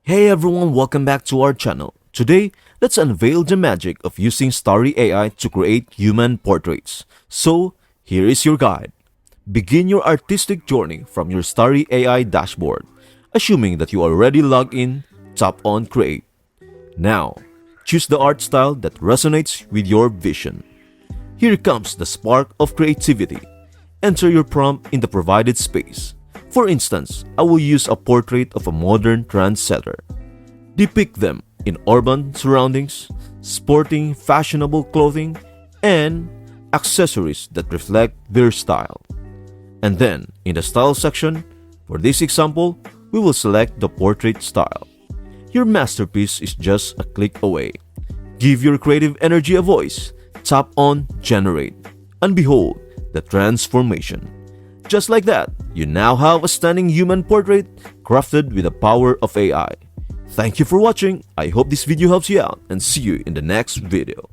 Hey everyone, welcome back to our channel. Today, let's unveil the magic of using StarryAI to create human portraits. So, here is your guide. Begin your artistic journey from your StarryAI dashboard. Assuming that you are already logged in, tap on Create. Now, choose the art style that resonates with your vision. Here comes the spark of creativity. Enter your prompt in the provided space. For instance, I will use a portrait of a modern trendsetter. Depict them in urban surroundings, sporting fashionable clothing, and accessories that reflect their style. And then, in the style section, for this example, we will select the portrait style. Your masterpiece is just a click away. Give your creative energy a voice. Tap on Generate, and behold the transformation. Just like that, you now have a stunning human portrait crafted with the power of AI. Thank you for watching. I hope this video helps you out and see you in the next video.